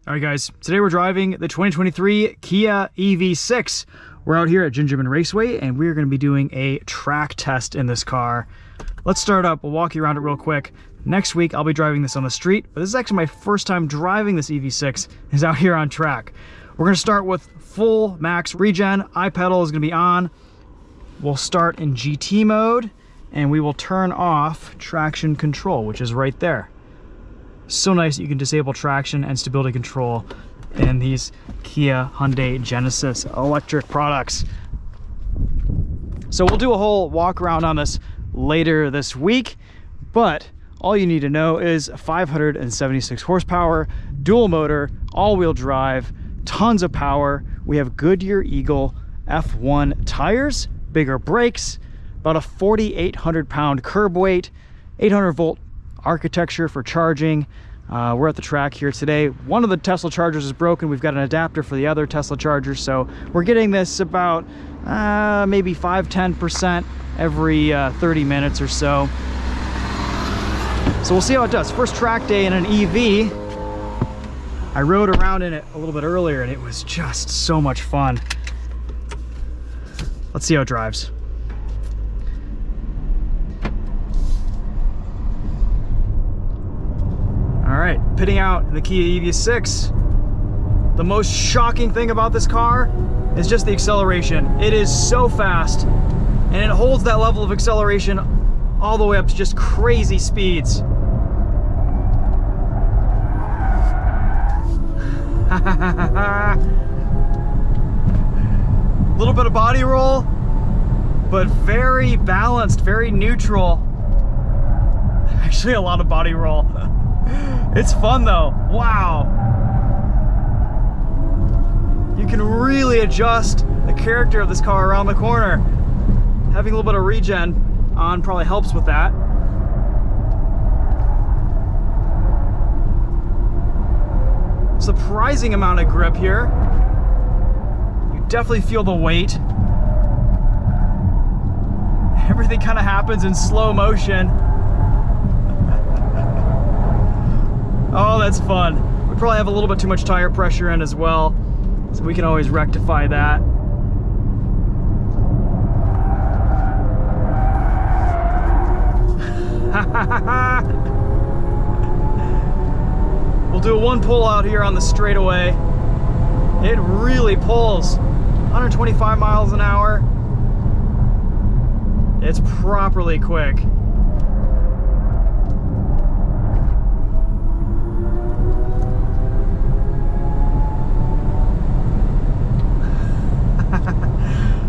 All right, guys, today we're driving the 2023 Kia EV6. We're out here at Gingerman Raceway, and we're going to be doing a track test in this car. Let's start up. We'll walk you around it real quick. Next week, I'll be driving this on the street, but this is actually my first time driving this EV6 is out here on track. We're going to start with full max regen. iPedal is going to be on. We'll start in GT mode, and we will turn off traction control, which is right there. So nice that you can disable traction and stability control in these Kia, Hyundai, Genesis electric products. So we'll do a whole walk around on this later this week, but all you need to know is 576 horsepower, dual motor, all-wheel drive, tons of power. We have Goodyear Eagle F1 tires, bigger brakes, about a 4,800 pound curb weight, 800 volt architecture for charging. We're at the track here today. One of the Tesla chargers is broken. We've got an adapter for the other Tesla chargers, so we're getting this about maybe 5–10% every 30 minutes or so. So we'll see how it does. First track day in an EV. I rode around in it a little bit earlier and it was just so much fun. Let's see how it drives. All right, pitting out the Kia EV6. The most shocking thing about this car is just the acceleration. It is so fast, and it holds that level of acceleration all the way up to just crazy speeds. A little bit of body roll, but very balanced, very neutral. Actually, a lot of body roll. It's fun though. Wow. You can really adjust the character of this car around the corner. Having a little bit of regen on probably helps with that. Surprising amount of grip here. You definitely feel the weight. Everything kind of happens in slow motion. Oh, that's fun. We probably have a little bit too much tire pressure in as well, so we can always rectify that. We'll do a one pull out here on the straightaway. It really pulls. 125 miles an hour. It's properly quick.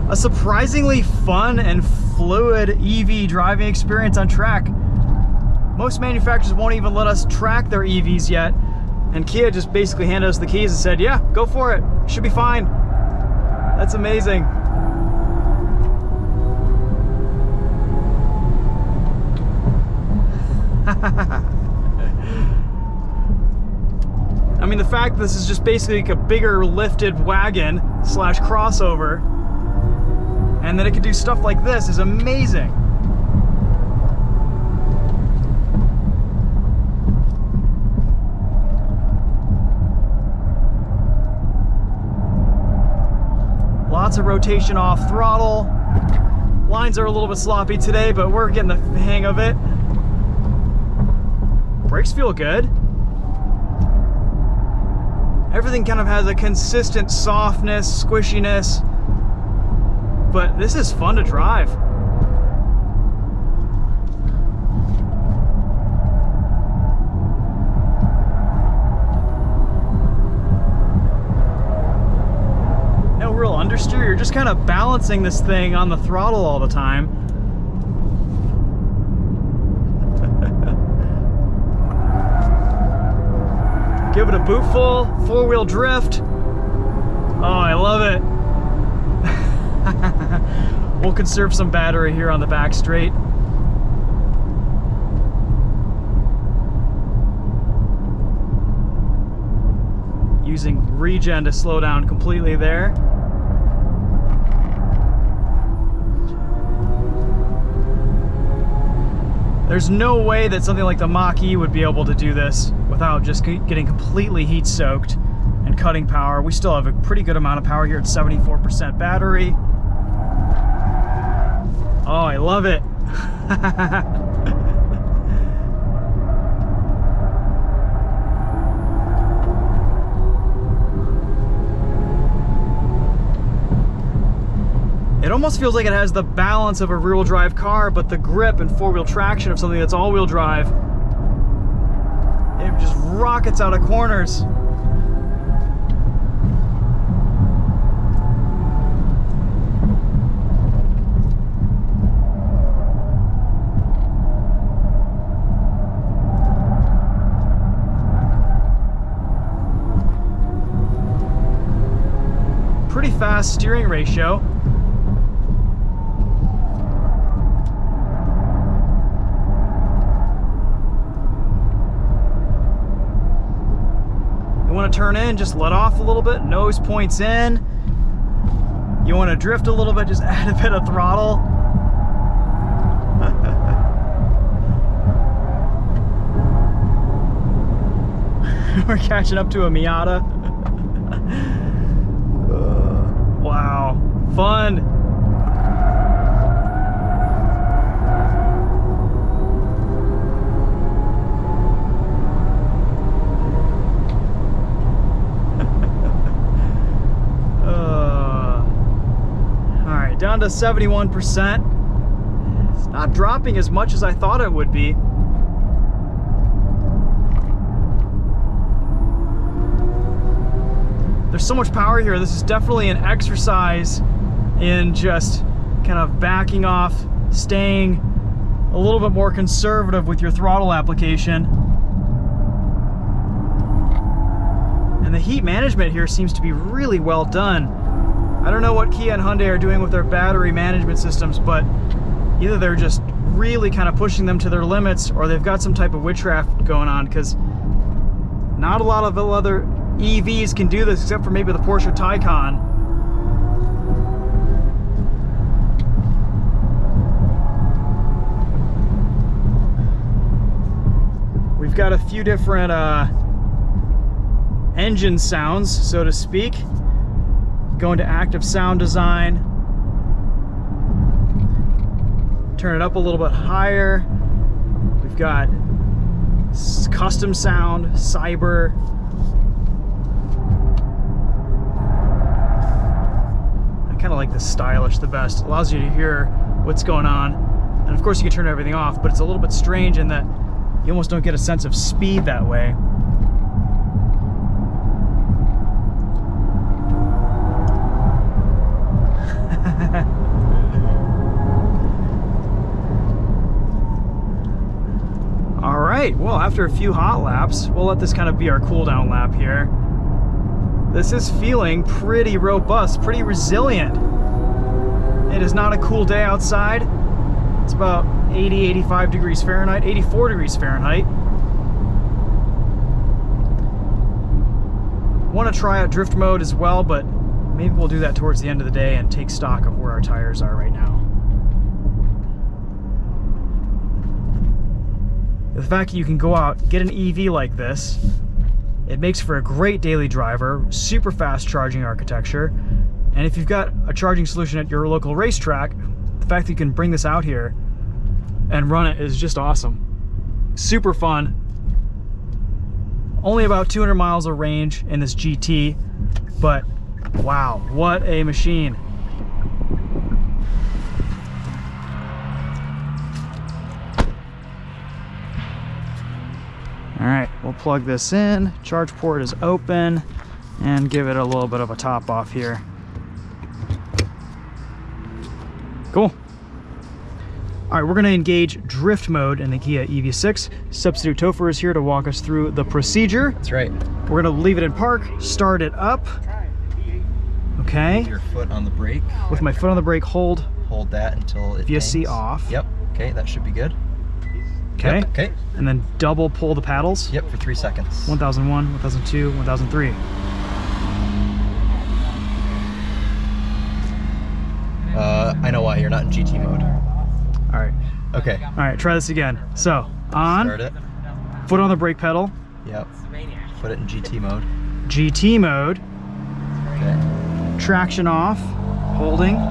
A surprisingly fun and fluid EV driving experience on track. Most manufacturers won't even let us track their EVs yet, and Kia just basically handed us the keys and said, yeah, go for it, should be fine. That's amazing. I mean, the fact that this is just basically like a bigger lifted wagon slash crossover, and that it can do stuff like this is amazing. Lots of rotation off throttle. Lines are a little bit sloppy today, but we're getting the hang of it. Brakes feel good. Everything kind of has a consistent softness, squishiness. But this is fun to drive. No real understeer, you're just kind of balancing this thing on the throttle all the time. Give it a bootful, four-wheel drift. Oh, I love it. We'll conserve some battery here on the back straight. Using regen to slow down completely there. There's no way that something like the Mach-E would be able to do this without just getting completely heat soaked. and cutting power. We still have a pretty good amount of power here at 74% battery. Oh, I love it. It almost feels like it has the balance of a rear-wheel drive car, but the grip and four-wheel traction of something that's all-wheel drive. It just rockets out of corners. Pretty fast steering ratio. You want to turn in, just let off a little bit, nose points in. You want to drift a little bit, just add a bit of throttle. We're catching up to a Miata. Wow, fun. All right, down to 71%. It's not dropping as much as I thought it would be. There's so much power here. This is definitely an exercise in just kind of backing off, staying a little bit more conservative with your throttle application. And the heat management here seems to be really well done. I don't know what Kia and Hyundai are doing with their battery management systems, but either they're just really kind of pushing them to their limits, or they've got some type of witchcraft going on, because not a lot of other EVs can do this, except for maybe the Porsche Taycan. We've got a few different engine sounds, so to speak. Go into active sound design. Turn it up a little bit higher. We've got custom sound, cyber. Kind of like the stylish the best. Allows you to hear what's going on, and of course you can turn everything off, but it's a little bit strange in that you almost don't get a sense of speed that way. All right, well, after a few hot laps, we'll let this kind of be our cool down lap here. This is feeling pretty robust, pretty resilient. It is not a cool day outside. It's about 80, 85 degrees Fahrenheit, 84 degrees Fahrenheit. Want to try out drift mode as well, but maybe we'll do that towards the end of the day and take stock of where our tires are right now. The fact that you can go out, get an EV like this, it makes for a great daily driver, super fast charging architecture, and if you've got a charging solution at your local racetrack, the fact that you can bring this out here and run it is just awesome. Super fun. Only about 200 miles of range in this GT, but wow, what a machine. All right, we'll plug this in. Charge port is open, and give it a little bit of a top off here. Cool. All right, we're gonna engage drift mode in the Kia EV6. Substitute TheTopher is here to walk us through the procedure. That's right. We're gonna leave it in park, start it up. Okay. With your foot on the brake. With my foot on the brake, hold that until it VSC hangs. off. Yep, okay, that should be good. Okay. Yep. Okay. And then double pull the paddles. Yep, for 3 seconds. 1001, 1002, 1003. I know why, you're not in GT mode. All right. Okay. All right, try this again. So, on. Start it. Foot on the brake pedal. Yep. Put it in GT mode. GT mode. Okay. Traction off, holding. Okay,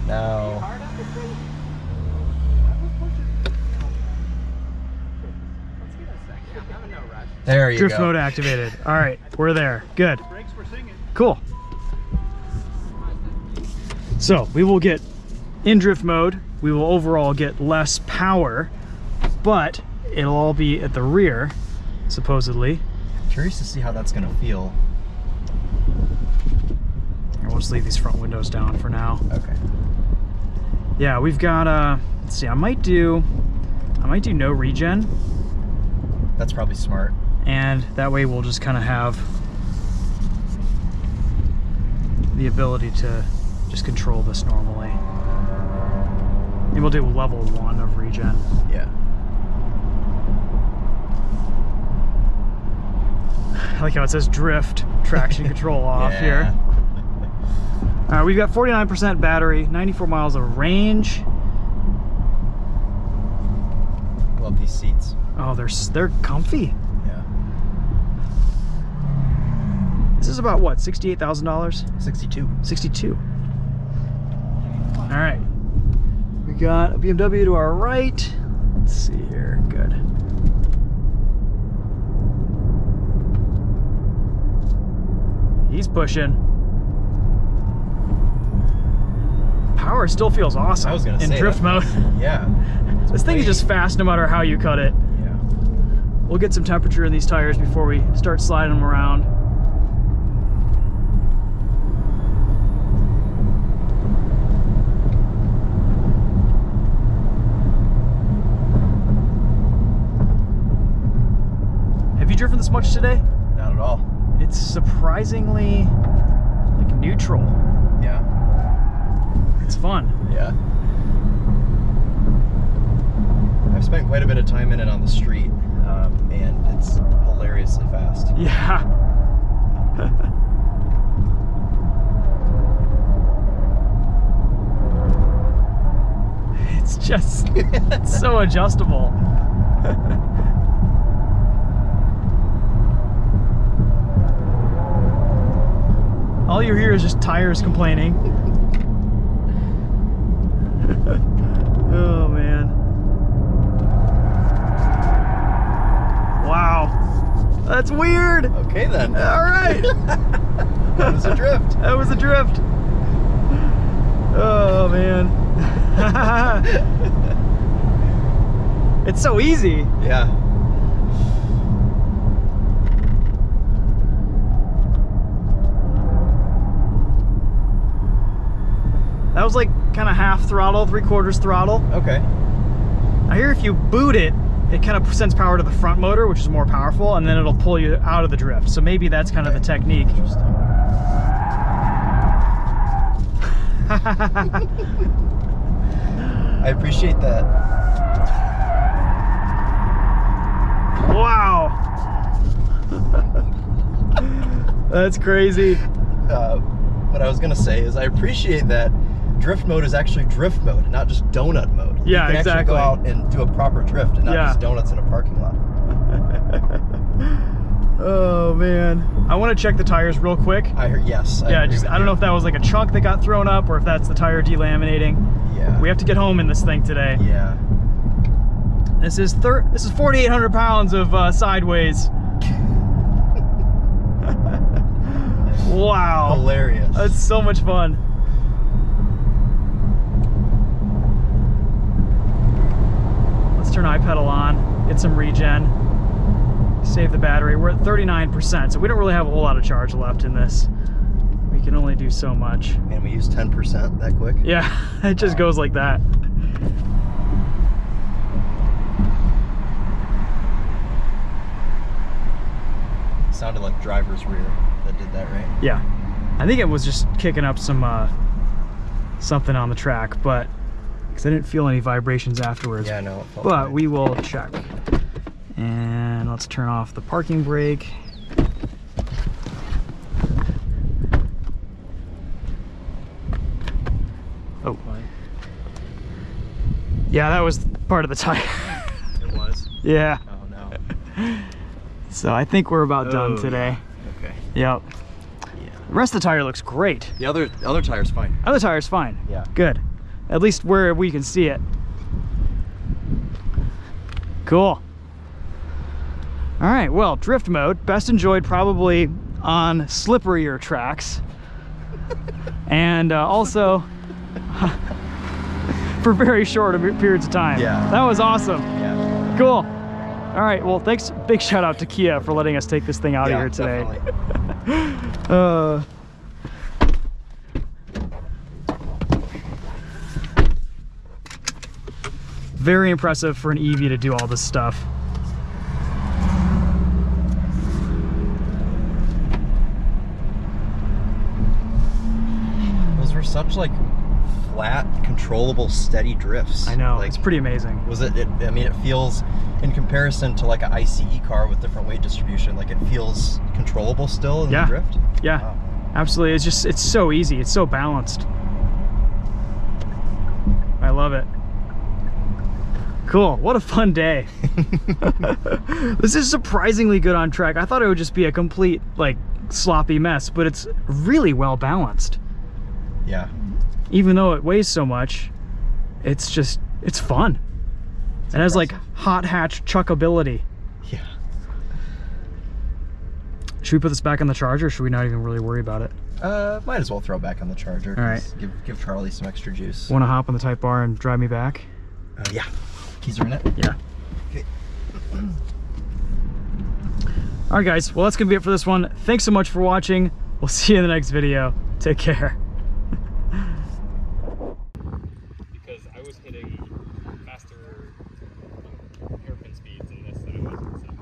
now. There you Drift go. mode activated. All right, we're there. Good. Cool. So we will get in drift mode. We will overall get less power, but it'll all be at the rear, supposedly. Curious to see how that's gonna feel. We'll just leave these front windows down for now. Okay. Yeah, we've got let's see, I might do no regen. That's probably smart. And that way we'll just kind of have the ability to just control this normally. And we'll do level 1 of regen. Yeah. I like how it says drift, traction control off here. All right, we've got 49% battery, 94 miles of range. Love these seats. Oh, they're comfy. Yeah. This is about what, $68,000? 62. 62. All right. We got a BMW to our right. Let's see here. Good. He's pushing. Power still feels awesome. I was gonna in say drift mode. Yeah. This thing is just fast no matter how you cut it. Yeah. We'll get some temperature in these tires before we start sliding them around. Have you driven this much today? Not at all. It's surprisingly like neutral. Yeah. It's fun. Yeah. I've spent quite a bit of time in it on the street, and it's hilariously fast. Yeah. It's just it's so adjustable. All you hear is just tires complaining. Oh man. Wow. That's weird. Okay then. All right. That was a drift. That was a drift. Oh man. It's so easy. Yeah. That was like kind of half throttle, 3/4 throttle. Okay. I hear if you boot it, it kind of sends power to the front motor, which is more powerful, and then it'll pull you out of the drift. So maybe that's kind of the technique. Interesting. I appreciate that. Wow. That's crazy. What I was gonna say is I appreciate that drift mode is actually drift mode, not just donut mode. Yeah, you can exactly. actually go out and do a proper drift and not just donuts in a parking lot. Oh man. I want to check the tires real quick. I heard yes. Yeah, I don't know if that was like a chunk that got thrown up or if that's the tire delaminating. Yeah. We have to get home in this thing today. Yeah. This is 4,800 pounds of sideways. Wow. Hilarious. That's so much fun. Let's turn iPedal on, get some regen, save the battery. We're at 39%, so we don't really have a whole lot of charge left in this. We can only do so much. And we use 10% that quick? Yeah, it just goes like that. Sounded like driver's rear that did that, right? Yeah, I think it was just kicking up some something on the track, but because I didn't feel any vibrations afterwards. Yeah, no. But we will check. And let's turn off the parking brake. Oh. Yeah, that was part of the tire. It was? Yeah. Oh no. So I think we're about done today. Yeah. Okay. Yep. Yeah. The rest of the tire looks great. The other tire's fine. Other tire's fine. Yeah. Good. At least where we can see it. Cool. All right, well, drift mode, best enjoyed probably on slipperier tracks. And also for very short periods of time. Yeah. That was awesome. Yeah. Cool. All right, well, thanks. Big shout out to Kia for letting us take this thing out of here today. Very impressive for an EV to do all this stuff. Those were such like flat, controllable, steady drifts. I know, like, it's pretty amazing. Was it? I mean, it feels, in comparison to like an ICE car with different weight distribution, like it feels controllable still in the drift. Yeah, wow. Absolutely. It's so easy. It's so balanced. I love it. Cool. What a fun day. This is surprisingly good on track. I thought it would just be a complete like sloppy mess, but it's really well balanced. Yeah. Even though it weighs so much, it's fun. It has like hot hatch chuckability. Yeah. Should we put this back on the charger, or should we not even really worry about it? Might as well throw it back on the charger. All right. Give Charlie some extra juice. Want to hop on the Type R and drive me back? Yeah. Keys are in it? Yeah. Okay. All right, guys. Well, that's going to be it for this one. Thanks so much for watching. We'll see you in the next video. Take care. Because I was hitting faster hairpin speeds in this than I was in the second.